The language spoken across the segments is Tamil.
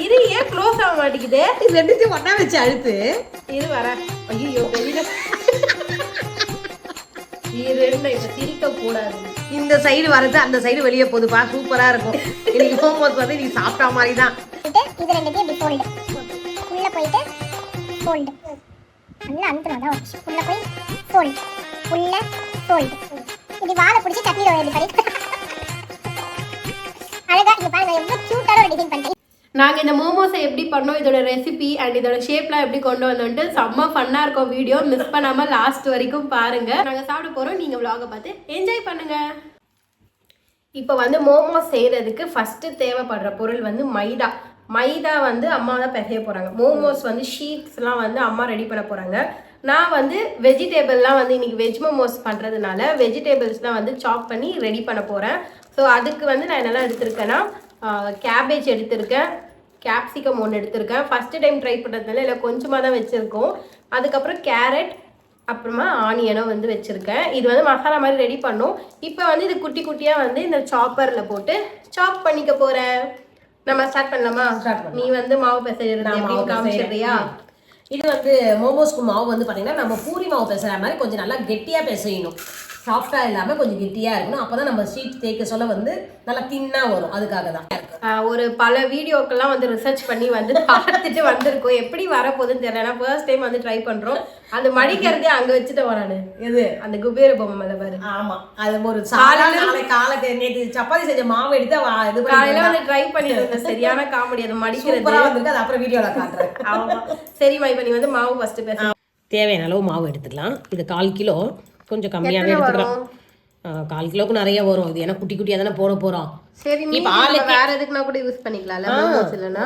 இது ஏன் க்ளோஸ் ஆக மாட்டேங்குது? இது ரெண்டுத்தையும் ஒண்ணா வச்சு அழுத்து. இது வர. ஐயோ வெளியில. இது ரெண்டு இப்ப சிரிக்க கூடாது. இந்த சைடு வரது அந்த சைடு வெளியே போகுதுப்பா. சூப்பரா இருக்கும். இன்னைக்கு ஹோம்வொர்க் வந்து நீ சாப்பிட்ட மாதிரி தான். இது ரெண்டுத்தையும் இப்படி ஃபோல்டு. உள்ள போயிட்டு ஃபோல்டு. நல்லா அழுத்தணும் தான் வச்சு. உள்ள போய் ஃபோல்டு. உள்ள ஃபோல்டு. இப்படி வாழை பிடிச்சி சட்னியில் ஒரு படி. அழகா இங்க பாருங்க எவ்வளவு கியூட்டான ஒரு டிசைன் பண்ணிட்டேன். நாங்கள் இந்த மோமோஸை எப்படி பண்ணோம், இதோட ரெசிபி அண்ட் இதோட ஷேப்லாம் எப்படி கொண்டு வந்தோன்ட்டு செம்ம ஃபன்னாக இருக்கும். வீடியோ மிஸ் பண்ணாமல் லாஸ்ட் வரைக்கும் பாருங்கள். நாங்கள் சாப்பிட போகிறோம், நீங்கள் vlog-ஐ பார்த்து என்ஜாய் பண்ணுங்கள். இப்போ வந்து மோமோஸ் செய்கிறதுக்கு ஃபஸ்ட்டு தேவைப்படுற பொருள் வந்து மைதா. மைதா வந்து அம்மா தான் பிசைய போகிறாங்க. மோமோஸ் வந்து ஷீட்ஸ்லாம் வந்து அம்மா ரெடி பண்ண போகிறாங்க. நான் வந்து வெஜிடேபிள்லாம் வந்து இன்றைக்கி வெஜ் மோமோஸ் பண்ணுறதுனால வெஜிடேபிள்ஸ்லாம் வந்து சாப் பண்ணி ரெடி பண்ண போகிறேன். ஸோ அதுக்கு வந்து நான் என்னெல்லாம் எடுத்திருக்கேன்னா கேபேஜ் எடுத்திருக்கேன், கேப்சிகம் ஒன்று எடுத்திருக்கேன். ஃபஸ்ட்டு டைம் ட்ரை பண்ணுறதுனால இல்லை கொஞ்சமாக தான் வச்சுருக்கோம். அதுக்கப்புறம் கேரட், அப்புறமா ஆனியனும் வந்து வச்சுருக்கேன். இது வந்து மசாலா மாதிரி ரெடி பண்ணோம். இப்போ வந்து இது குட்டி குட்டியாக வந்து இந்த சாப்பரில் போட்டு சாப் பண்ணிக்க போகிறேன். நம்ம ஸ்டார்ட் பண்ணலாமா? நீ வந்து மாவு பிசைறது காமிச்சிடுறியா? இது வந்து மோமோஸ்க்கு மாவு வந்து பார்த்தீங்கன்னா நம்ம பூரி மாவு பிசைற மாதிரி கொஞ்சம் நல்லா கெட்டியாக பிசையணும். சாஃப்டாக இல்லாமல் கொஞ்சம் கெட்டியாக இருக்கணும். அப்போ தான் நம்ம ஷீட் தேய்க்க சொல்ல வந்து நல்லா தின்னாக வரும். அதுக்காக தான் ஒரு பல வீடியோக்கெல்லாம் வந்து ரிசர்ச் பண்ணி வந்து பார்த்துட்டு வந்திருக்கோம். எப்படி வரப்போகுதுன்னு தெரியல. நான் ஃபர்ஸ்ட் டைம் வந்து ட்ரை பண்ணுறோம். அது மடிக்கிறதே அங்கே வச்சுட்டு வரானு எது அந்த குபேர பொம்மை மேலே பாரு. ஆமாம், அது ஒரு காலைக்கு நேற்று சப்பாத்தி செஞ்ச மாவு எடுத்து இது காலையில வந்து ட்ரை பண்ணிட்டு இருந்தேன். சரியான காமெடி. அது மடிக்கிறது வந்து அது அப்புறம் வீடியோவில் காட்டுறேன். ஆமாம் சரிம்மா. இப்போ நீ வந்து மாவு ஃபஸ்ட்டு பேச தேவையான அளவு மாவு எடுத்துக்கலாம். இது 1/4 கிலோ, கொஞ்சம் கம்மியாகவே எடுத்துக்கலாம். 1/4 கிலோக்கு நிறைய வரும். இது ஏன்னா குட்டி குட்டியாக தானே போட போகிறோம். சரி, நீ வேற எதுக்குன்னா கூட யூஸ் பண்ணிக்கலாம்ல. இல்லைன்னா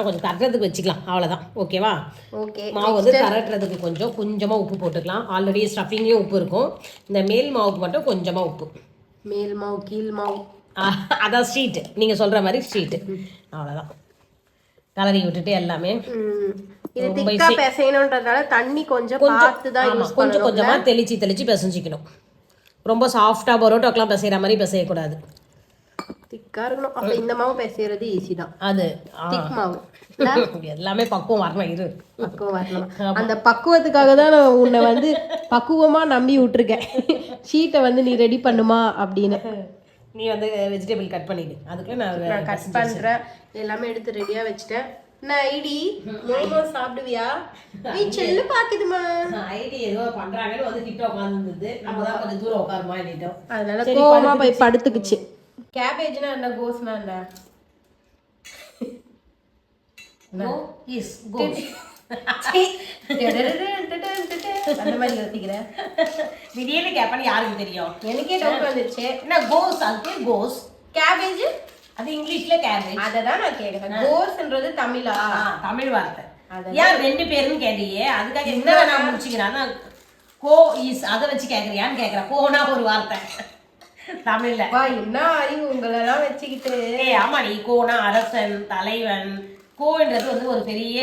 கொஞ்சம் தட்டுறதுக்கு வச்சுக்கலாம், அவ்வளோதான். ஓகேவா? ஓகே. மாவு வந்து தரட்டுறதுக்கு கொஞ்சமாக உப்பு போட்டுக்கலாம். ஆல்ரெடி ஸ்டஃபிங்லேயும் உப்பு இருக்கும். இந்த மேல் மாவுக்கு மட்டும் கொஞ்சமாக உப்பு. மேல் மாவு கீழ் மாவு அதான் ஸ்ட்ரீட்டு, நீங்கள் சொல்கிற மாதிரி ஸ்ட்ரீட்டு. அவ்வளோதான். கலரி விட்டுட்டு எல்லாமே இது திக்கா பிசையணும்ன்றதால தண்ணி கொஞ்சம் பார்த்து தான் யூஸ் பண்ணணும். கொஞ்சம் கொஞ்சமாக தெளிச்சு பிசைஞ்சிக்கணும். ரொம்ப சாஃப்டாக பரோட்டாக்கெலாம் பிசைகிற மாதிரி பிசையக்கூடாது. திக்கா இருக்கணும். அப்போ இந்த மாவு பிசைறது ஈஸி தான். அது திக் மாவு எல்லாமே பக்குவம் வரணும். பக்குவம் வரணும். அந்த பக்குவத்துக்காக தான் நான் உன்னை வந்து பக்குவமாக நம்பி விட்டுருக்கேன். ஷீட்டை வந்து நீ ரெடி பண்ணுமா அப்படின்னு. நீ வந்து வெஜிடபிள் கட் பண்ணிடு. அதுக்குள்ள நான் கட் பண்ணுறேன். எல்லாமே எடுத்து ரெடியாக வச்சுட்டேன். நான் ஐடி மோமோஸ் சாப்பிடுவியா? நீ செல்லு பாக்குதுமா. ஐடி ஏதோ பண்றாங்கன்னு வந்து கிட்ட உட்கார்ந்துருந்தது. நம்ம தான் கொஞ்சம் தூரம் உட்காருமா என்னிட்டோம். அதனால கோவமா போய் படுத்துக்குச்சு. கேபேஜ்னா என்ன, கோஸ்னா என்ன? நோ இஸ் கோஸ். அந்த மாதிரி யோசிக்கிறேன். திடீர்னு கேப்பன்னு யாருக்கு தெரியும்? எனக்கே டவுட் வந்துருச்சு. என்ன கோஸ்? அதுக்கு கோஸ். கேபேஜ் அது இங்கிலீஷ்ல கேபேஜ். அததான் நான் கேக்குறேன். கோஸ்ன்றது தமிழா? தமிழ் வார்த்தை. ஏன் 2 பேருன்னு கேட்டியே? அதுக்காக என்ன நான் முடிச்சுக்கிறேன்னா கோ இஸ் அதை வச்சு கேட்குறியான்னு கேட்குறேன். கோனா ஒரு வார்த்தை தமிழ்ல. என்ன அறிவு உங்களெல்லாம் வச்சுக்கிட்டு. ஆமா, நீ கோனா அரசன், தலைவன். கோன்றது வந்து ஒரு பெரிய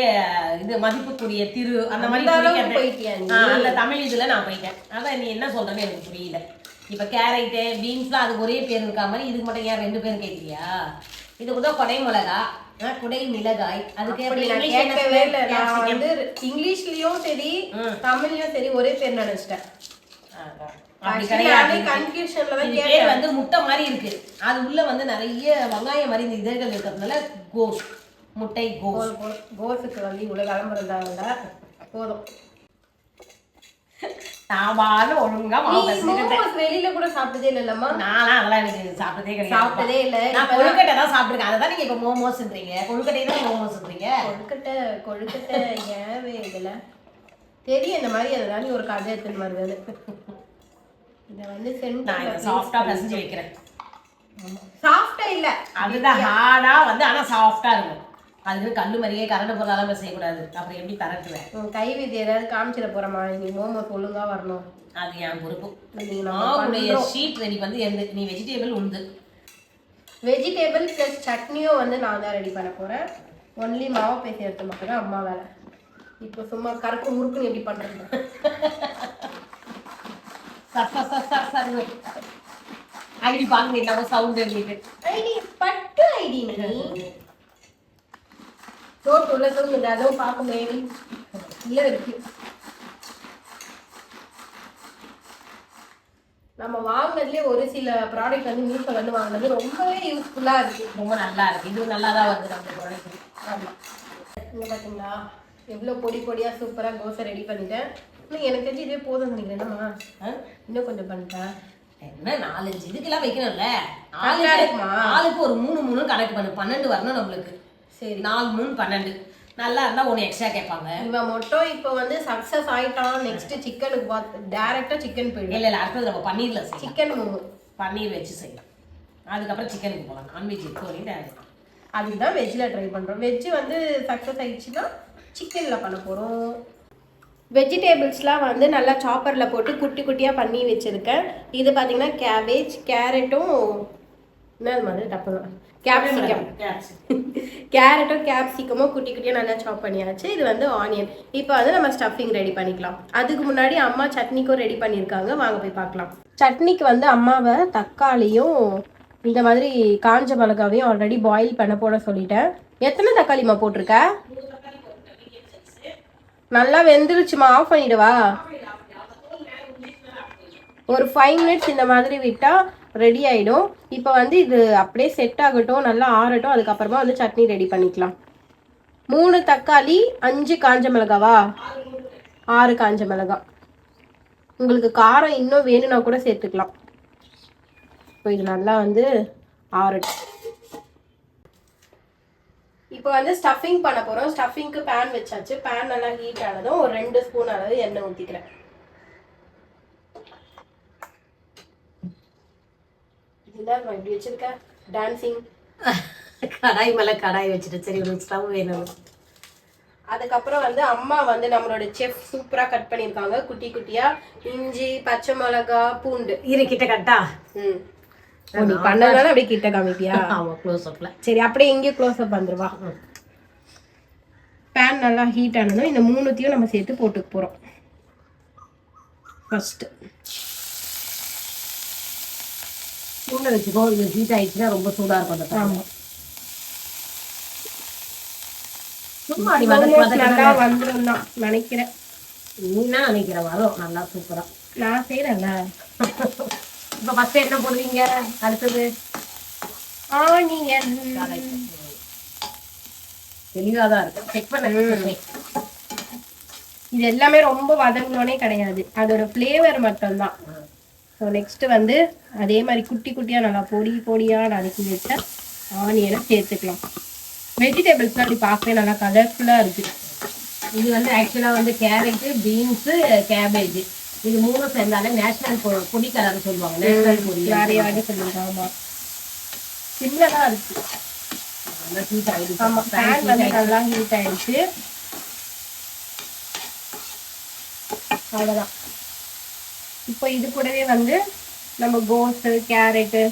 இது மதிப்புக்குரிய திரு, அந்த மாதிரி போயிட்டேன். அந்த தமிழ் இதுல நான் போயிட்டேன். அதான் நீ என்ன சொல்றேன்னு எனக்கு புரியல. இப்ப கேரட்டு, பீன்ஸ்லாம் அது ஒரே பேர் இருக்கா மாதிரி இதுக்கு மட்டும் ஏன் 2 பேரும் கேட்குறியா? இது கூட கொடை மிளகா, குடை மிளகாய். அதுக்கு கேட்கவே இல்லை. நான் வந்து இங்கிலீஷ்லயும் சரி தமிழ்லயும் சரி ஒரே பேர் நினைச்சிட்டேன். அப்படி கிடையாது. கன்ஃபியூஷன்ல தான் பேர் வந்து முட்டை மாதிரி இருக்கு. அது உள்ள வந்து நிறைய வெங்காயம் மாதிரி இந்த இதழ்கள் இருக்கிறதுனால கோஸ், முட்டை கோஸ். கோஸுக்கு வந்து இவ்வளவு கிளம்புறதாங்க போதும். சாப்பாடு ஒழுங்கா வெளியில கூட சாப்பிட்டதே இல்லம்மா. நானா அதெல்லாம் எனக்கு சாப்பிட்டதே கிடையாது. சாப்பிட்டதே இல்லை. நான் கொழுக்கட்டை தான் சாப்பிட்டுருக்கேன். அதை தான் நீங்க இப்ப மோமோஸ்ன்றீங்க. கொழுக்கட்டை தான் மோமோஸ்ன்றீங்க. கொழுக்கட்டை ஏன் வேகல தெரியும். இந்த மாதிரி அதுதான் நீ ஒரு கதை எடுத்துன்னு வருது. இதை வந்து நான் சாஃப்டா பிசைஞ்சு வைக்கிறேன். சாஃப்டா இல்ல, அதுதான் ஹார்டா வந்து, ஆனா சாஃப்டா இருக்கும். அதுக்கு கல்லு மாதிரியே கரண்ட் பொருளாலும் செய்யக்கூடாது. அப்புறம் எப்படி தரட்டுவேன்? கை விதி ஏதாவது காமிச்சிட போறமா? நீ மோமோஸ் ஒழுங்கா வரணும். அது என் பொறுப்பு. நீங்க ஷீட் ரெடி வந்து நீ வெஜிடேபிள் உண்டு. வெஜிடேபிள் பிளஸ் சட்னியும் வந்து நான் தான் ரெடி பண்ண போறேன். ஒன்லி மாவு பேசி எடுத்து மட்டும் தான் அம்மா வேலை. இப்போ சும்மா கருக்கு முறுக்குன்னு எப்படி பண்றது? ஐடி பாருங்க, இல்லாம சவுண்ட் எழுதிட்டு ஐடி பட்டு ஐடி நீ சோப்பு உள்ள தூங்குது, அதுவும் பார்க்குமே இல்லை இருக்கு. நம்ம வாங்கினதுலேயே ஒரு சில ப்ராடக்ட் வந்து மீஷோல வந்து வாங்கினது ரொம்பவே யூஸ்ஃபுல்லாக இருக்கு. ரொம்ப நல்லா இருக்கு. இது நல்லா தான் வருது நம்ம ப்ராடக்ட். ஆமாம், இங்கே பார்த்தீங்களா எவ்வளோ பொடி பொடியாக சூப்பராக தோசை ரெடி பண்ணிட்டேன். இன்னும் எனக்கு தெரிஞ்சு இதே போதும் நினைக்கிறேன். என்னம்மா இன்னும் கொஞ்சம் பண்ணிட்டேன். என்ன 4-5 இதுக்கெல்லாம் வைக்கணும்ல. இருக்குமா? ஆளுக்கு ஒரு 3 கணக்கு பண்ணு. 12 வரணும் நம்மளுக்கு. சரி 4 3 12 நல்லா இருந்தா ஒன்று எக்ஸ்ட்ரா கேட்பாங்க. இவன் மட்டும் இப்போ வந்து சக்ஸஸ் ஆயிட்டான். நெக்ஸ்ட் சிக்கனுக்கு பார்த்து டேரெக்டாக சிக்கன் போயிடும். இல்லை அடுத்தது நம்ம பன்னீர்ல சிக்கன் பன்னீர் வச்சு செய்யலாம். அதுக்கப்புறம் சிக்கனுக்கு போகலாம். நான்வெஜ் இப்போ அதுக்கு தான் வெஜ்ஜில் ட்ரை பண்ணுறோம். வெஜ்ஜு வந்து சக்ஸஸ் ஆயிடுச்சுன்னா சிக்கனில் பண்ண போகிறோம். வெஜிடேபிள்ஸ்லாம் வந்து நல்லா சாப்பரில் போட்டு குட்டி குட்டியாக பண்ணி வச்சுருக்கேன். இது பார்த்தீங்கன்னா கேபேஜ், கேரட்டும் என்ன மாதிரி டப்பலாம் கேப்சிகம் கேரட்டும் கேப்சிகமும் குட்டி குட்டியாக நல்லா சாப் பண்ணியாச்சு. இது வந்து ஆனியன். இப்போ வந்து நம்ம ஸ்டஃபிங் ரெடி பண்ணிக்கலாம். அதுக்கு முன்னாடி அம்மா சட்னிக்கும் ரெடி பண்ணியிருக்காங்க. வாங்க போய் பார்க்கலாம். சட்னிக்கு வந்து அம்மாவை தக்காளியும் இந்த மாதிரி காஞ்ச மிளகாவையும் ஆல்ரெடி பாயில் பண்ண போட சொல்லிட்டேன். எத்தனை தக்காளிமா போட்டிருக்க? நல்லா வெந்துருச்சுமா. ஆஃப் பண்ணிடுவா. ஒரு 5 மினிட்ஸ் இந்த மாதிரி விட்டால் ரெடி ஆகிடும். இப்போ வந்து இது அப்படியே செட் ஆகட்டும், நல்லா ஆறட்டும். அதுக்கப்புறமா வந்து சட்னி ரெடி பண்ணிக்கலாம். 3 தக்காளி, 5 காஞ்ச மிளகாவா? 6 காஞ்ச மிளகா. உங்களுக்கு காரம் இன்னும் வேணும்னா கூட சேர்த்துக்கலாம். இப்போ இது நல்லா வந்து ஆறட்டும். இப்போ வந்து ஸ்டஃபிங் பண்ண போகிறோம். ஸ்டஃபிங்க்கு பேன் வச்சாச்சு. பேன் நல்லா ஹீட் ஆனதும் ஒரு 2 ஸ்பூன் அளவு எண்ணெய் ஊற்றிக்கிறேன். இதுதான் இப்படி வச்சிருக்க டான்சிங். கடாய் மேலே கடாய் வச்சுட்டு சரி ஒரு ஸ்டவ் வேணும். அதுக்கப்புறம் வந்து அம்மா வந்து நம்மளோட செஃப் சூப்பராக கட் பண்ணியிருக்காங்க குட்டி குட்டியாக. இஞ்சி, பச்சை மிளகா, பூண்டு. கிட்ட கட்டா. நீ பண்ணதால அப்படியே கிட்ட காமிப்பியா? ஆமாம் க்ளோஸ் அப்ல. சரி அப்படியே இங்கே க்ளோஸ் அப் வந்துருவா. பேன் நல்லா ஹீட் ஆனதும் இந்த 3த்தையும் நம்ம சேர்த்து போட்டுக்க போகிறோம். ஃபர்ஸ்ட் சூடாக வச்சுக்கோ. இது ஹீட் ஆயிடுச்சுன்னா ரொம்ப சூடாக இருக்கும். ஆமாம் சும்மா நல்லா வந்துடும் தான் நினைக்கிறேன். நீனா நினைக்கிற வரும் நல்லா சூப்பராக. நான் செய்கிறேன்ல. இப்போ ஃபஸ்ட்டு என்ன போடுவீங்க? அடுத்தது ஆனியன். தெளிவாக தான் இருக்கு. செக் பண்ண. இது எல்லாமே ரொம்ப வதங்கணுன்னே கிடையாது, அதோட ஃப்ளேவர் மட்டும்தான். ஸோ நெக்ஸ்ட் வந்து அதே மாதிரி குட்டி குட்டியாக நல்லா பொடியாக நறுக்கி வச்ச ஆனியனை சேர்த்துக்கலாம். வெஜிடபிள்ஸ்லாம் அப்படி பார்க்கவே நல்லா கலர்ஃபுல்லாக இருக்குது. இது வந்து ஆக்சுவலாக வந்து கேரட்டு, பீன்ஸு, கேபேஜ் இது 3 சேர்ந்தாலே நேஷனல் பொடி கலர் சொல்லுவாங்க. நேஷனல் பொடி நிறைய சொல்லுவாங்க. ஆமாம் சின்னதாக இருக்குது. நல்லா ஹீட் ஆகிடுச்சு. ஆமாம் பேன் வந்து நல்லா ஹீட் ஆகிடுச்சு. அவ்வளோதான். இப்போ இது கூடவே வந்து நம்ம கோஸு, கேரட்டு,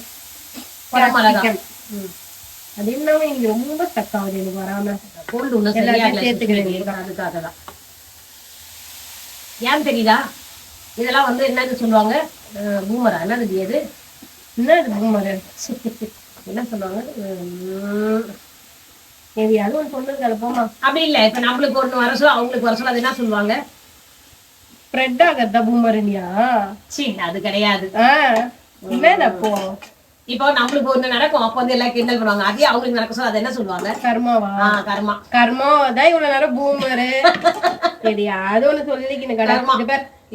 சிக்கன் அது இல்லாம எனக்கு ரொம்ப ஸ்டக் ஆகுது. எனக்கு வராம கோல்டு ஒன்று சேர்த்துக்கிறேன். அதுக்காக தான். ஏன் தெரியுதா? இதெல்லாம் வந்து என்னது சொல்லுவாங்க? பூமரா என்னது? எது என்னது பூமரு? என்ன சொல்லுவாங்க? எதையாவது ஒன்று சொல்லுங்க. அது போமா அப்படி இல்லை. இப்போ நம்மளுக்கு ஒன்று வர சொல்ல அவங்களுக்கு வர சொல்ல அது என்ன சொல்லுவாங்க? ஸ்ப்ரெட் ஆகிறதா பூமர் இல்லையா? சரி அது கிடையாது. என்னது அப்போ? இப்போ நம்மளுக்கு ஒண்ணு நடக்கும், அப்போ வந்து எல்லாம் கிண்டல் பண்ணுவாங்க. அதே அவங்களுக்கு நடக்க சொல்ல அது என்ன சொல்லுவாங்க? கர்மாவா? கர்மா. கர்மா தான் இவ்வளவு நேரம் பூமரு. எதையாவது ஒண்ணு சொல்லிக்கின்னு கடை.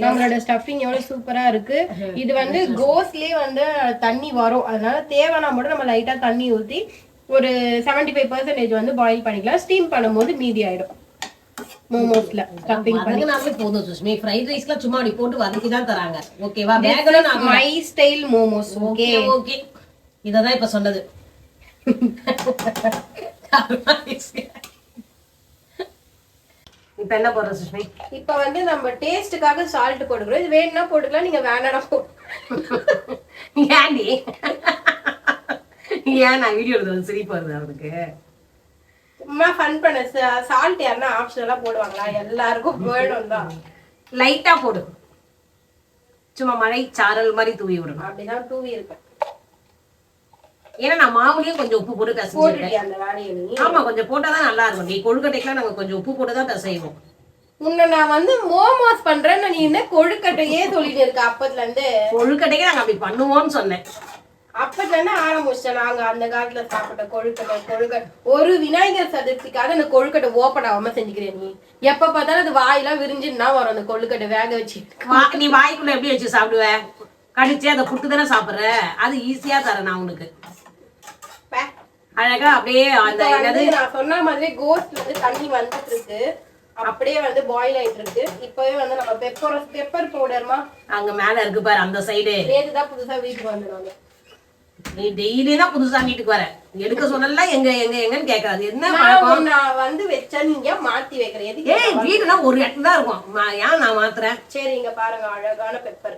நம்மளோட ஸ்டஃபிங் எவ்வளவு சூப்பரா இருக்கு. இது வந்து கோஸ்லயே வந்து தண்ணி வரும், அதனால தேவைன்னா மட்டும் நம்ம லைட்டா தண்ணி ஊத்தி ஒரு 75% வந்து பாயில் பண்ணிக்கலாம். ஸ்டீம் பண்ணும்போது மீதி ஆயிடும். மோமோஸ்ல ஸ்டஃபிங் பண்ணி போதும் சுஷ்மி. ஃப்ரைட் ரைஸ்ல சும்மா அப்படி போட்டு வதக்கி தான் தராங்க. ஓகேவா? வேகல நான் my style momos. Okay okay. இததான் இப்ப சொன்னது. இப்ப என்ன போடுற சுஷ்மி? இப்ப வந்து நம்ம டேஸ்டுக்காக சால்ட் போட்டுக்கிறோம். இது வேணும்னா போட்டுக்கலாம், நீங்க வேணாம்னா ஏன்டி ஏன் நான் வீடியோ எடுத்து சிரிப்பு வருது அவனுக்கு? சும்மா ஃபன் பண்ண. சால்ட் யாருன்னா ஆப்ஷனலா போடுவாங்களா? எல்லாருக்கும் வேணும் தான். லைட்டா போடு, சும்மா மழை சாரல் மாதிரி தூவி விடணும். அப்படிதான் தூவி இருப்பேன். ஏன்னா நான் மாவுலயும் கொஞ்சம் உப்பு போட்டு பிசைஞ்சிருக்கேன். போட்டுட்டியா அந்த வேலையை நீ? ஆமா, கொஞ்சம் போட்டாதான் நல்லா இருக்கும். நீ கொழுக்கட்டைக்கெல்லாம் நாங்க கொஞ்சம் உப்பு போட்டு தான் பிசைவோம். உன்னை நான் வந்து மோமோஸ் பண்றேன்னு நீ என்ன கொழுக்கட்டையே சொல்லிட்டு இருக்க அப்பத்துல இருந்து. கொழுக்கட்டைக்கு நாங்க அப்படி பண்ணுவோம்னு சொன்னேன். அப்பத்துல இருந்து ஆரம்பிச்சிட்டேன். நாங்க அந்த காலத்துல சாப்பிட்ட கொழுக்கட்டை ஒரு விநாயகர் சதுர்த்திக்காக அந்த கொழுக்கட்டை ஓப்பன் ஆகாம செஞ்சுக்கிறேன். நீ எப்ப பார்த்தாலும் அது வாயெல்லாம் விரிஞ்சுன்னா வரும் அந்த கொழுக்கட்டை வேக வச்சு. நீ வாய்க்குள்ள எப்படி வச்சு சாப்பிடுவ? கடிச்சு அதை புட்டு தானே சாப்பிடுற. அது ஈஸியா தரேன் நான் உனக்கு. அழகா அப்படியே அந்த நான் சொன்ன மாதிரி கோஸ்ட்ல இருந்து தண்ணி வந்துட்டு இருக்கு. அப்படியே வந்து பாயில் ஆயிட்டு இருக்கு. இப்பவே வந்து நம்ம பெப்பர் பவுடர்மா அங்க மேல இருக்கு பாரு அந்த சைடு. நேத்துதான் புதுசா வீட்டுக்கு வந்துடுவாங்க. நீ டெய்லி தான் புதுசா வீட்டுக்கு வர. எடுக்க சொன்னல எங்க எங்க எங்கன்னு கேக்குறது என்ன? நான் வந்து வச்சா நீங்க மாத்தி வைக்கிறேன். ஏய் வீடுனா ஒரு இடத்துல தான் இருக்கும். ஏன் நான் மாத்துறேன்? சரி இங்க பாருங்க அழகான பெப்பர்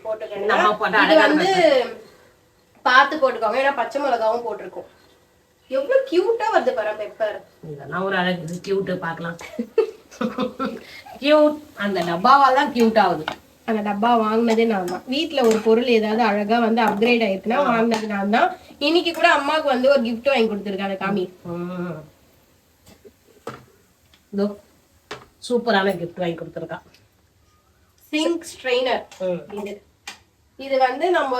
போட்டுக்கணும். நம்ம போட்ட இது வந்து பார்த்து போட்டுக்கோங்க. ஏன்னா பச்சை மிளகாவும் போட்டிருக்கோம். எவ்வளவு கியூட்டா வருது பாரு பெப்பர். இதெல்லாம் ஒரு அழகு. கியூட் பார்க்கலாம். கியூட். அந்த டப்பாவால தான் கியூட் ஆகுது. அந்த டப்பா வாங்கினதே நான் தான். வீட்டுல ஒரு பொருள் ஏதாவது அழகா வந்து அப்கிரேட் ஆயிருக்குன்னா வாங்கினது நான் தான். இன்னைக்கு கூட அம்மாவுக்கு வந்து ஒரு கிஃப்ட் வாங்கி கொடுத்துருக்கேன். அந்த காமி சூப்பரான கிஃப்ட் வாங்கி கொடுத்துருக்கான். Sink strainer. இது வந்து நம்ம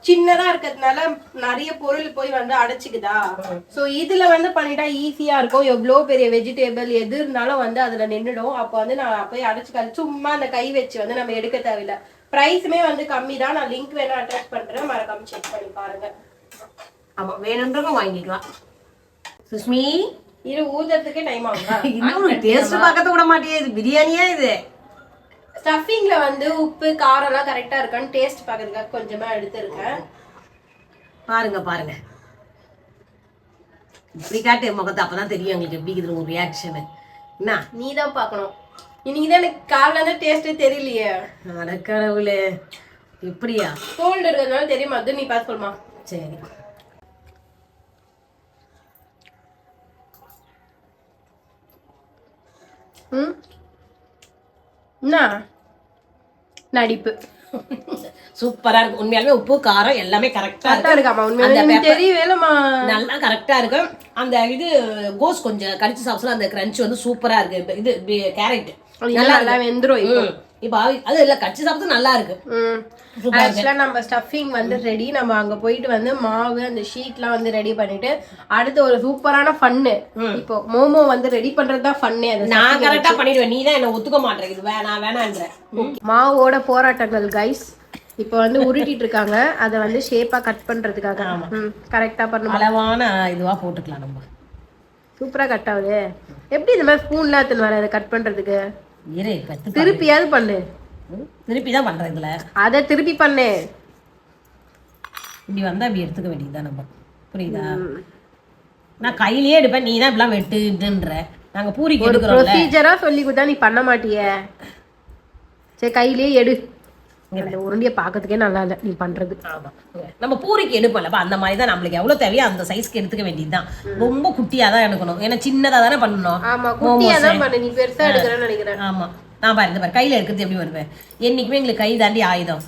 சின்னதா இருக்கிறதுனால நிறைய பொருள் போய் வந்து அடைச்சிக்குதா. சோ இதுல வந்து பண்ணிட்டா ஈஸியா இருக்கும். எவ்வளவு பெரிய வெஜிடேபிள் எது இருந்தாலும் வந்து அதுல நின்றுடும். அப்ப வந்து நான் போய் அடைச்சுக்காது. சும்மா அந்த கை வச்சு வந்து நம்ம எடுக்க தேவையில்லை. பிரைஸுமே வந்து கம்மி தான். நான் லிங்க் வேணா அட்டாச் பண்றேன். மறக்காம செக் பண்ணி பாருங்க. ஆமா வேணுன்றவங்க வாங்கிக்கலாம். சுஷ்மி இது ஊதுறதுக்கே டைம் ஆகுதா? இன்னும் டேஸ்ட் பார்க்க விட மாட்டேன். இது பிரியாணியா? இது ஸ்டஃபிங்ல வந்து உப்பு காரம் எல்லாம் கரெக்டா இருக்கான்னு டேஸ்ட் பாக்கிறதுக்காக கொஞ்சமா எடுத்துருக்கேன். பாருங்க பாருங்க. இப்படி காட்டு முகத்தை, அப்பதான் தெரியும் எங்களுக்கு எப்படி இருக்குது ஒரு ரியாக்ஷன். என்ன நீ தான் பாக்கணும். இன்னைக்குதான் எனக்கு காலைல இருந்து டேஸ்டே தெரியலையே. அடக்கடவுளே எப்படியா? கோல்டு இருக்கிறதுனால தெரியுமா? அது நீ பார்த்து சொல்லுமா. சரி என்ன நடிப்பு. சூப்பரா இருக்கு. உண்மையாலுமே உப்பு காரம் எல்லாமே கரெக்டா இருக்காமா? உண்மையாலுமே தெரியவேலமா. நல்லா கரெக்டா இருக்கு. அந்த இது கோஸ் கொஞ்சம் கடிச்சு சாப்பிடலாம். அந்த கிரன்ச் வந்து சூப்பரா இருக்கு. இது கேரட் நல்லா வெந்துரும். இப்ப அது இல்ல கடிச்சு சாப்பிட்டு நல்லா இருக்கு. ஆக்சுவலா நம்ம ஸ்டஃபிங் வந்து ரெடி. நம்ம அங்க போயிட்டு வந்து மாவு அந்த ஷீட்லாம் வந்து ரெடி பண்ணிட்டு அடுத்து ஒரு சூப்பரான ஃபன்னு. இப்போ மோமோ வந்து ரெடி பண்றதுதான் ஃபன்னே. அது நான் கரெக்டா பண்ணிடுவேன். நீ தான் என்ன ஒத்துக்க மாட்டேங்குது. இது வேணான்ற மாவோட போராட்டங்கள் கைஸ். இப்போ வந்து உருட்டிட்டு இருக்காங்க. அதை வந்து ஷேப்பா கட் பண்றதுக்காக கரெக்டா பண்ணணும். அளவான இதுவா போட்டுக்கலாம். நம்ம சூப்பரா கட் ஆகுது. எப்படி இந்த மாதிரி ஸ்பூன்ல எடுத்துன்னு வர கட் பண்றதுக்கு? திருப்பியாவது பண்ணு. திருப்பி தான் பண்றேன். இதுல அத திருப்பி பண்ணு. இப்படி வந்தா அப்படி எடுத்துக்க வேண்டியதுதான் நம்ம. புரியுதா? நான் கையிலேயே எடுப்பேன். நீ தான் இப்பெல்லாம் வெட்டுன்ற. நாங்க பூரிக்கு எடுக்கிறோம். ப்ரொசீஜரா சொல்லி கொடுத்தா நீ பண்ண மாட்டியே. சரி கையிலேயே எடு. அந்த உருண்டிய பாக்கிறதுக்கே நல்லா இல்ல நீ பண்றது. ஆமா நம்ம பூரிக்கு எடுப்போம்லப்பா. அந்த மாதிரி தான் நம்மளுக்கு எவ்வளவு தேவையோ அந்த சைஸ்க்கு எடுத்துக்க வேண்டியதுதான். ரொம்ப குட்டியா தான் எடுக்கணும். ஏன்னா சின்னதா தானே பண்ணணும். ஆமா குட்டியா தான் பண்ணு. நீ பெருசா எடுக்கறேன்னு நினைக்கிறேன். ஆமா நான் பாரு கையில எடுக்கிறது எப்படி வருவேன். என்னைக்குமே எங்களுக்கு கை தாண்டி ஆயுதம்.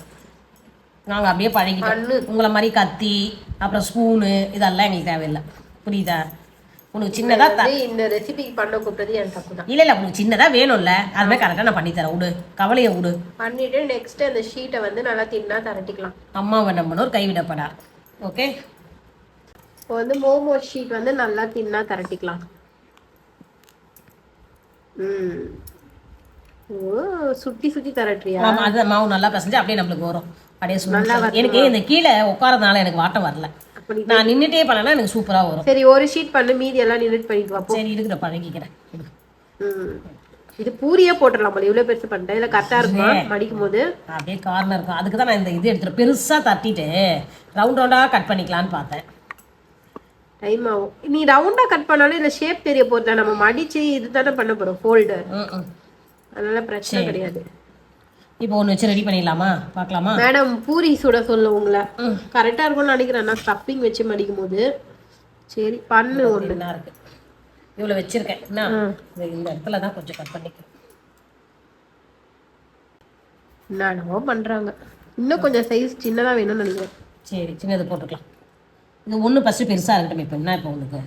நாங்க அப்படியே பழகிட்டோம். உங்களை மாதிரி கத்தி அப்புறம் ஸ்பூனு இதெல்லாம் எங்களுக்கு தேவையில்லை. புரியுதா? உனக்கு சின்னதா இந்த ரெசிபி பண்ண கூப்பிட்டது என் தப்பு தான். இல்ல உனக்கு சின்னதா வேணும்ல, அதுவே கரெக்டா நான் பண்ணி தரேன். விடு, கவலையை விடு. பண்ணிட்டு நெக்ஸ்ட் அந்த ஷீட்டை வந்து நல்லா தின்னா தரட்டிக்கலாம். அம்மாவை நம்பணும் கைவிடப்படா. ஓகே இப்போ வந்து மோமோ ஷீட் வந்து நல்லா தின்னா தரட்டிக்கலாம். ஓ சுத்தி சுத்தி தரட்டுறியா? ஆமா அது மாவு நல்லா பசஞ்சு அப்படியே நம்மளுக்கு வரும். அப்படியே நல்லா எனக்கு இந்த கீழே உட்காரதுனால எனக்கு வாட்டம் வரல. நான் நின்னுட்டே பண்ணனா எனக்கு சூப்பரா வரும். சரி ஒரு ஷீட் பண்ணு, மீதி எல்லாம் நின்னுட்டு பண்ணிட்டு வா. சரி இருக்குற பழகிக்கிறேன். இது பூரியே போட்டுறலாம் போல. இவ்வளவு பெருசு பண்ணிட்டேன். இல்ல கரெக்டா இருக்குமா மடிக்கும் போது? அப்படியே கார்னர் இருக்கும். அதுக்கு தான் நான் இந்த இது எடுத்துட்டு பெருசா தட்டிட்டு ரவுண்ட் ரவுண்டா கட் பண்ணிக்கலாம்னு பார்த்தேன். டைம் ஆகும். நீ ரவுண்டா கட் பண்ணாலும் இல்ல ஷேப் தெரிய போறதா. நம்ம மடிச்சு இதுதானே பண்ண போறோம் ஃபோல்டு. அதனால பிரச்சனை கிடையாது. இப்போ ஒன்று வச்சு ரெடி பண்ணிடலாமா? பார்க்கலாமா? மேடம் பூரி சுட சொல்ல உங்களை கரெக்டாக இருக்கும்னு நினைக்கிறேன். நான் ஸ்டஃபிங் வச்சு மடிக்கும் போது. சரி பண்ணு. ஒன்று இருக்கு இவ்வளோ வச்சிருக்கேன். என்ன இந்த இடத்துல தான் கொஞ்சம் கட் பண்ணிக்கிறேன். என்னவோ பண்ணுறாங்க. இன்னும் கொஞ்சம் சைஸ் சின்னதாக வேணும்னு நினைக்கிறேன். சரி சின்னது போட்டுக்கலாம். இது ஒன்று ஃபஸ்ட்டு பெருசாக இருக்கட்டும். இப்போ என்ன இப்போ உனக்கு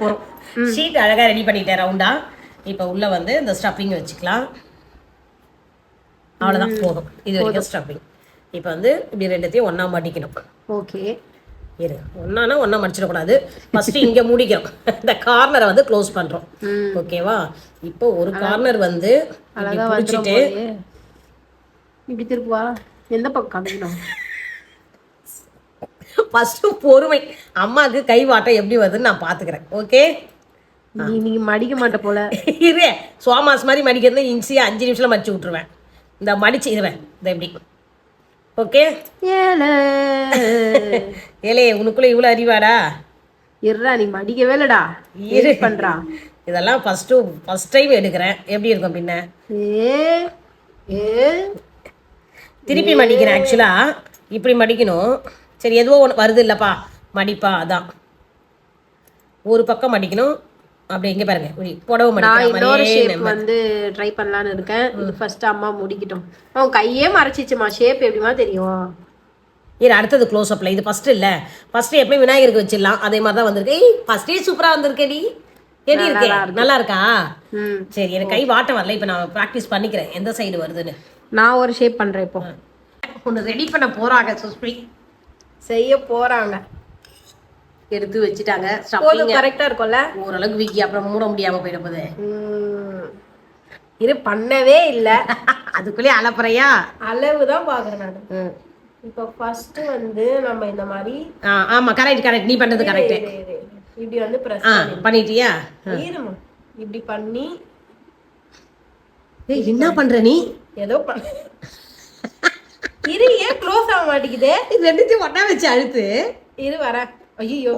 போகிறோம். ஷீட் அழகாக ரெடி பண்ணிட்டேன் ரவுண்டாக. இப்போ உள்ளே வந்து இந்த ஸ்டஃபிங் வச்சுக்கலாம். அவ்வளோதான், போதும். இது வரைக்கும் ஸ்டஃபிங். இப்போ வந்து இப்படி ரெண்டுத்தையும் ஒன்றா மடிக்கணும். ஓகே, இரு, ஒன்றா மடிச்சிடக்கூடாது. ஃபஸ்ட்டு இங்கே மூடிக்கிறோம். இந்த கார்னரை வந்து க்ளோஸ் பண்ணுறோம். ஓகேவா? இப்போ ஒரு கார்னர் வந்து அழகா வச்சுட்டு இப்படி திருப்புவா. எந்த பக்கம் காமிக்கணும்? ஃபஸ்ட்டு பொறுமை. அம்மாவுக்கு கை வாட்டம் எப்படி வருதுன்னு நான் பார்த்துக்கிறேன். ஓகே, நீ மடிக்க மாட்ட போல. இரு, சோமாஸ் மாதிரி மடிக்கிறது ஈஸியாக 5 நிமிஷத்தில் மடிச்சு விட்ருவேன். இந்த மடிச்சு இருவேன் இந்த எப்படி. ஓகே, ஏலே உனக்குள்ளே இவ்வளோ அறிவாடா? இருடா, நீ மடிக்கவே இல்லடா. இரு பண்றா. இதெல்லாம் ஃபஸ்ட் டைம் எடுக்கிறேன். எப்படி இருக்கும் பின்ன? திருப்பி மடிக்கிறேன். ஆக்சுவலாக இப்படி மடிக்கணும். சரி, எதுவோ ஒன்று வருது இல்லைப்பா, மடிப்பா. அதான் ஒரு பக்கம் மடிக்கணும். அப்படி எங்கே பாருங்க, புடவை மடிக்கணும். வந்து ட்ரை பண்ணலான்னு இருக்கேன். இது ஃபர்ஸ்ட் அம்மா முடிக்கிட்டோம். அவன் கையே மறைச்சிச்சுமா. ஷேப் எப்படிமா தெரியும்? இது அடுத்தது க்ளோஸ் அப்ல. இது ஃபர்ஸ்ட் இல்லை, ஃபர்ஸ்ட் எப்பயும் விநாயகருக்கு வச்சிடலாம். அதே மாதிரி தான் வந்திருக்கு. ஃபர்ஸ்டே சூப்பராக வந்திருக்கேடி. எப்படி இருக்கு? நல்லா இருக்கா? சரி, எனக்கு கை வாட்டம் வரல. இப்போ நான் ப்ராக்டிஸ் பண்ணிக்கிறேன் எந்த சைடு வருதுன்னு. நான் ஒரு ஷேப் பண்றேன். இப்போ ஒன்று ரெடி பண்ண போறாங்க. சுஸ்மி செய்ய போறாங்க. எடுத்து வச்சுட்டாங்க. கரெக்டா இருக்கும்ல? ஓரளவுக்கு வீக்கி, அப்புறம் மூட முடியாம போயிட போகுது. இது பண்ணவே இல்ல. அதுக்குள்ளே அளப்புறையா? அளவுதான் பாக்குறேன் நான். இப்போ ஃபர்ஸ்ட் வந்து நம்ம இந்த மாதிரி. ஆமா, கரெக்ட். நீ பண்றது கரெக்ட். இப்படி வந்து பிரஸ் பண்ணிட்டியா? ஈரமா இப்படி பண்ணி. என்ன பண்ற நீ? ஏதோ இரு, ஏன் க்ளோஸ் ஆக மாட்டேங்குது? இது ரெண்டுத்தையும் ஒண்ணா வச்சு அழுத்து. இரு வர. ஐயோ,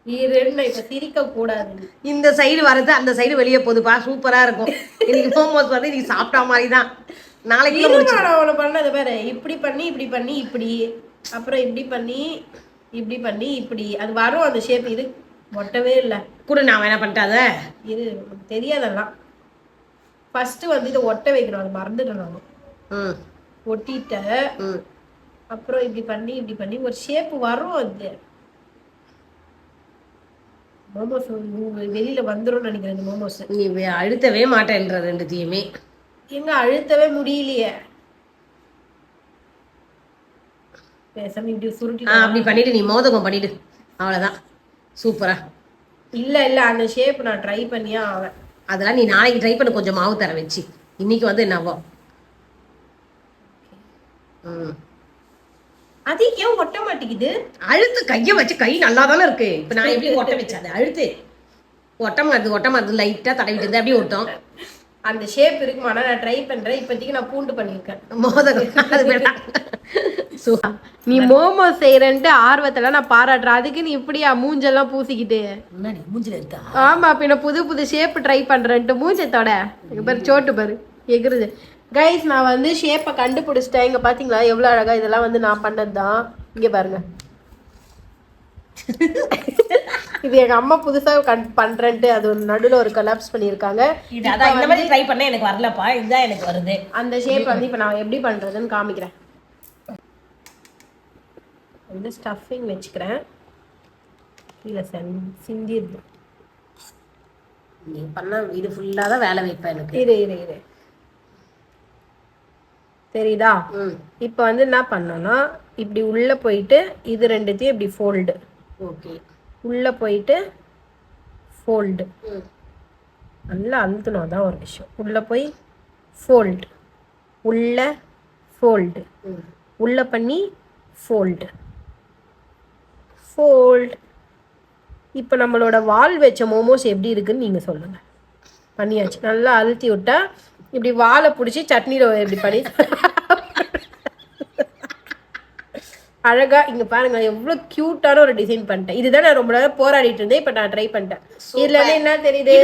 வெளியில இப்ப சிரிக்க கூடாது. இந்த சைடு வரது அந்த சைடு வெளியே போகுதுப்பா. சூப்பரா இருக்கும். இன்னைக்கு மோமோஸ் வந்து நீ சாப்பிட்ட மாதிரி தான். நாளைக்கு அவனை பண்ணது பாரு. இப்படி பண்ணி இப்படி பண்ணி இப்படி, அப்புறம் இப்படி பண்ணி இப்படி பண்ணி இப்படி, அது வரும் அந்த ஷேப். இது ஒட்டவே இல்லை. கூட நான் வேணா பண்ணிட்டாத. இது தெரியாதெல்லாம். ஃபர்ஸ்ட் வந்து இதை ஒட்ட வைக்கணும். அது மறந்துட்டேன் நான். ஒட்டிட்ட அப்புறம் இப்படி பண்ணி ஒரு ஷேப் வரும். அது மோமோஸ் வெளியில வந்துரும் நினைக்கிறேன். இந்த மோமோஸ் நீ அழுத்தவே மாட்டேன்ற ரெண்டுத்தையுமே. எங்க அழுத்தவே முடியலையே. பேசாம இப்படி சுருட்டி அப்படி பண்ணிட்டு நீ மோதகம் பண்ணிடு. அவ்வளவுதான், சூப்பரா. இல்ல அந்த ஷேப் நான் ட்ரை பண்ணியா ஆவேன். அதெல்லாம் நீ நாளைக்கு ட்ரை பண்ண. கொஞ்சம் மாவு தர வச்சு. இன்னைக்கு வந்து என்னவோ அது ஏன் ஒட்ட மாட்டேங்குது? அழுத்து, கையை வச்சு. கை நல்லா தானே இருக்கு. இப்போ நான் எப்படி ஒட்ட வச்சேன்? அழுத்து. ஒட்ட மாட்டுது. லைட்டா தடவிட்டு இருந்தா அப்படியே ஒட்டும். அந்த ஷேப் இருக்குமானா நான் ட்ரை பண்றேன். இப்போதைக்கு நான் பூண்டு பண்ணியிருக்கேன். நீ மோமோஸ் செய்யறேன்ட்டு ஆர்வத்துல நான் பாராட்டுறேன். அதுக்கு நீ இப்படியா மூஞ்செல்லாம் பூசிக்கிட்டு? மூஞ்சில இருக்கா? ஆமா, பின்ன புது ஷேப் ட்ரை பண்றேன்ட்டு மூஞ்சத்தோட பாரு, சோட்டு பாரு எகுருது. கைஸ், நான் வந்து ஷேப்பை கண்டுபிடிச்சிட்டேன். இங்க பாத்தீங்களா எவ்வளவு அழகா? இதெல்லாம் வந்து நான் பண்ணதுதான். இங்க பாருங்க. இது எங்க அம்மா புதுசா பண்றேன்ட்டு அது ஒரு நடுவில் ஒரு கொலாப்ஸ் பண்ணியிருக்காங்க. இந்த மாதிரி ட்ரை பண்ண எனக்கு வரலப்பா. இதுதான் எனக்கு வருது. அந்த ஷேப் வந்து இப்போ நான் எப்படி பண்றதுன்னு காமிக்கிறேன். வந்து ஸ்டஃபிங் வச்சுக்கிறேன். கீழே சிந்திடுது. நீ பண்ண வீடு ஃபுல்லாக தான் வேலை வைப்பேன் எனக்கு. இரு தெரியுதா? இப்போ வந்து என்ன பண்ணோம்னா இப்படி உள்ள போயிட்டு இது ரெண்டுத்தையும் இப்படி ஃபோல்டு. ஓகே, உள்ள போயிட்டு ஃபோல்டு. நல்லா அழுத்தணும், தான் ஒரு விஷயம். உள்ள போய் ஃபோல்டு, உள்ள ஃபோல்டு, உள்ள பண்ணி ஃபோல்டு. இப்போ நம்மளோட வால் வச்ச மோமோஸ் எப்படி இருக்குன்னு நீங்கள் சொல்லுங்கள். பண்ணியாச்சு. நல்லா அழுத்தி விட்டா இப்படி வாலை பிடிச்சி சட்னியில் இப்படி பண்ணி அழகா. இங்க பாருங்க எவ்வளவு கியூட்டான ஒரு டிசைன் பண்ணிட்டேன். இதுதான் நான் ரொம்ப நேரம் போராடிட்டு இருந்தேன். இப்ப நான் ட்ரை பண்ணிட்டேன். இதுல என்ன தெரியுது?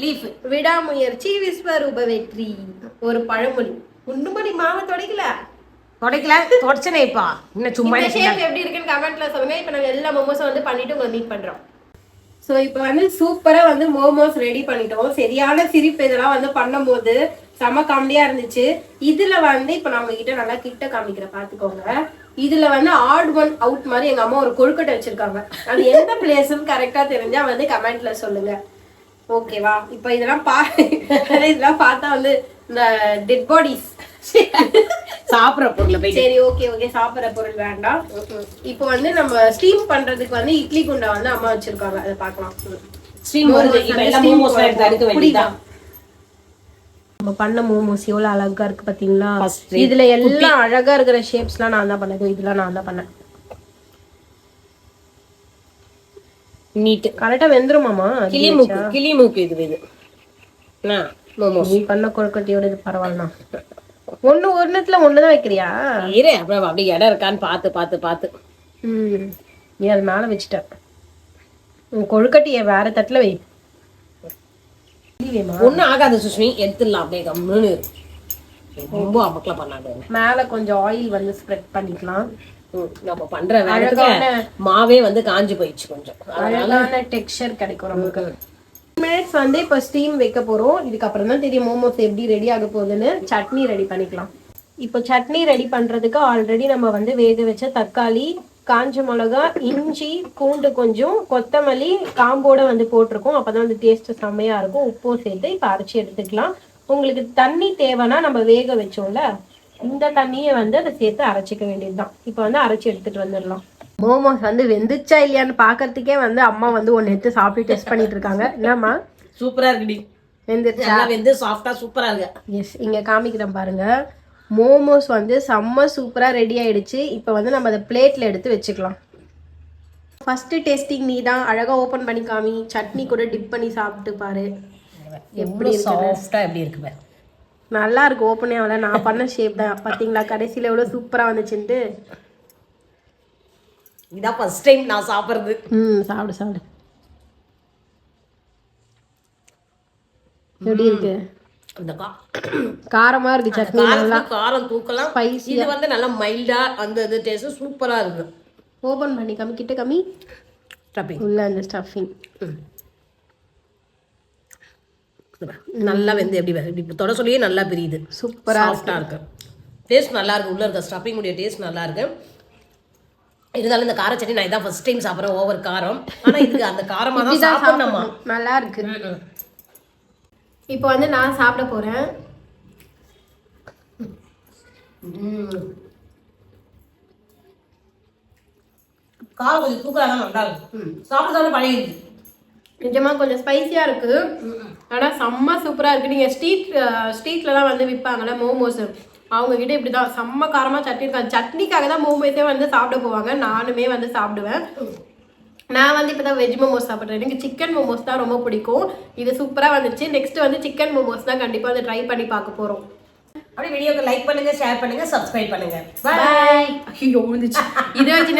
லீஃப். விடாமுயற்சி விஸ்வரூப வெற்றி. ஒரு பழமொழி. உண்டுமணி மாவை தொடக்கல தொடச்சனேப்பா. இன்னும் சும்மா ஷேப் எப்படி இருக்குன்னு கமெண்ட்ல சொல்லுங்க. இப்ப நாங்க எல்லா மோமோஸும் வந்து பண்ணிட்டு உங்களை மீட் பண்றோம். ஸோ இப்போ வந்து சூப்பராக வந்து மோமோஸ் ரெடி பண்ணிட்டோம். சரியான சிரிப்பு இதெல்லாம் வந்து பண்ணும்போது செம காமெடியா இருந்துச்சு. இதுல வந்து இப்ப நான் உங்ககிட்ட நல்லா கிட்ட காமிக்கிறேன் பாத்துக்கோங்க. இதுல வந்து ஆட் ஒன் அவுட் மாதிரி எங்க அம்மா ஒரு கொழுக்கட்டை வச்சிருக்காங்க. அது எந்த பிளேஸ்ன்னு கரெக்டா தெரிஞ்சா வந்து கமெண்ட்ல சொல்லுங்க. ஓகேவா? இப்ப இதெல்லாம் இதெல்லாம் பார்த்தா வந்து இந்த டெட் பாடிஸ் சாப்பிட்ற பொருள் போய். சரி ஓகே ஓகே, சாப்பிட்ற பொருள் வேண்டாம். இப்போ வந்து நம்ம ஸ்டீம் பண்றதுக்கு வந்து இட்லி குண்டா வந்து அம்மா வச்சிருக்காங்க, அதை பார்க்கலாம். ஸ்டீம் வருது. இப்போ எல்லாம் மோமோஸ் எடுத்து அடுக்க வேண்டியதா. நம்ம பண்ண மோமோஸ் எவ்வளவு அழகா இருக்கு பாத்தீங்களா? இதுல எல்லாம் அழகா இருக்கிற ஷேப்ஸ்லாம் நான் தான் பண்ணது. இதெல்லாம் நான் தான் பண்ணேன். நீட் கரெக்டா வெந்துருமாமா? கிளி மூக்கு இது மோமோஸ். நீ பண்ண கொழுக்கட்டையோட இது பரவாயில்லண்ணா. ஒரு நேரத்துல ஒண்ணுதான் வைக்கிறியா? இரு, அப்புறம் அப்படி இடம் இருக்கான்னு பார்த்து நீ அது மேல வச்சுட்டேன். உன் கொழுக்கட்டைய வேற தட்டுல வை. ஒன்னும் ஆகாது சுஷ்மி, எடுத்துடலாம் அப்படியே கம்முன்னு. ரொம்ப அமக்கல பண்ணாது. மேல கொஞ்சம் ஆயில் வந்து ஸ்ப்ரெட் பண்ணிக்கலாம். நம்ம பண்ற வேலைக்கு மாவே வந்து காஞ்சு போயிடுச்சு கொஞ்சம். அழகான டெக்ஸ்சர் கிடைக்கும் நமக்கு. மினிட்ஸ் வந்து இப்போ ஸ்டீம் வைக்க போறோம். இதுக்கப்புறம் தான் தெரியும் மோமோஸ் எப்படி ரெடி ஆக போகுதுன்னு. சட்னி ரெடி பண்ணிக்கலாம். இப்போ சட்னி ரெடி பண்றதுக்கு ஆல்ரெடி நம்ம வந்து வேக வச்ச தக்காளி, காஞ்ச மிளகா, இஞ்சி, பூண்டு, கொஞ்சம் கொத்தமல்லி காம்போட வந்து போட்டிருக்கோம். அப்பதான் வந்து டேஸ்ட் செம்மையா இருக்கும். உப்பும் சேர்த்து இப்போ அரைச்சி எடுத்துக்கலாம். உங்களுக்கு தண்ணி தேவைன்னா நம்ம வேக வச்சோம்ல, இந்த தண்ணியை வந்து அதை சேர்த்து அரைச்சிக்க வேண்டியதுதான். இப்போ வந்து அரைச்சி எடுத்துட்டு வந்துடலாம். மோமோஸ் வந்து வெந்துச்சா இல்லையான்னு பாக்குறதுக்கே வந்து அம்மா வந்து ஒன்னு எடுத்து சாப்பிட்டு டெஸ்ட் பண்ணிட்டு இருக்காங்க. என்னம்மா? சூப்பரா இருக்குடி. வெந்துச்சா? வெந்து சாஃப்டா சூப்பரா இருக்கு. எஸ், இங்க காமிக்கிறேன் பாருங்க. மோமோஸ் வந்து செம்ம சூப்பரா ரெடி ஆயிடுச்சு. இப்போ வந்து நம்ம அதை பிளேட்ல எடுத்து வச்சுக்கலாம். ஃபர்ஸ்ட் டேஸ்டிங் நீ தான். அழகா ஓபன் பண்ணி காமி. சட்னி கூட டிப் பண்ணி சாப்பிட்டு பாரு எப்படி சாஃப்டா எப்படி இருக்கு பாரு. நல்லா இருக்கு. ஓப்பனே ஆகல. நான் பண்ண ஷேப் தான். பாத்தீங்களா கடைசியில எவ்வளவு சூப்பரா வந்துச்சுன்ட்டு. இதான் ஃபர்ஸ்ட் டைம் நான் சாப்பிடுறது. சாப்பிடு சாப்பிடு. எப்படி இருக்கு? அந்த காரமா இருக்கு சட்னி. நல்லா காரம் தூக்கலாம். இது வந்து நல்லா மைல்டா அந்த இது டேஸ்ட் சூப்பரா இருக்கு. ஓபன் பண்ணி காமி, கிட்ட காமி. ஸ்டஃபிங் உள்ள அந்த ஸ்டஃபிங் நல்லா வெந்து எப்படி தொட சொல்லியே நல்லா பிரியுது. சூப்பரா சாஃப்டா இருக்கு. டேஸ்ட் நல்லா இருக்கு. உள்ள இருக்க ஸ்டஃபிங் உடைய டேஸ்ட் நல்லா இருக்கு. இருந்தாலும் இந்த கார சட்னி நான் இதான் ஃபர்ஸ்ட் டைம் சாப்பிட்றேன். ஓவர் காரம். ஆனா இதுக்கு அந்த காரமா தான் சாப்பிடணுமா? நல்லா இருக்கு. இப்போ வந்து நான் சாப்பிட போறேன். காரம் கொஞ்சம் தூக்கலா நல்லா இருக்கு. சாப்பிட பழகிடுது. நிஜமா கொஞ்சம் ஸ்பைசியா இருக்கு. ஆனா செம்ம சூப்பரா இருக்கு. நீங்க ஸ்ட்ரீட்லலாம் வந்து விற்பாங்கல்ல மோமோஸ், அவங்க கிட்ட இப்படிதான் செம்ம காரமா சட்னி இருக்காது. சட்னிக்காக தான் மோமோஸே வந்து சாப்பிட போவாங்க. நானுமே வந்து சாப்பிடுவேன். நான் வந்து இப்பதான் வெஜ் மோமோஸ் சாப்பிட்றேன். எனக்கு சிக்கன் மோமோஸ் தான் ரொம்ப பிடிக்கும். இது சூப்பரா வந்துச்சு. நெக்ஸ்ட் வந்து சிக்கன் மோமோஸ் தான் கண்டிப்பா அதை ட்ரை பண்ணி பார்க்க போறோம். அப்படியே வீடியோக்கு லைக் பண்ணுங்க, ஷேர் பண்ணுங்க, சப்ஸ்கிரைப் பண்ணுங்க. பாய். ஐயோ விழுந்துச்சு. இதை வச்சு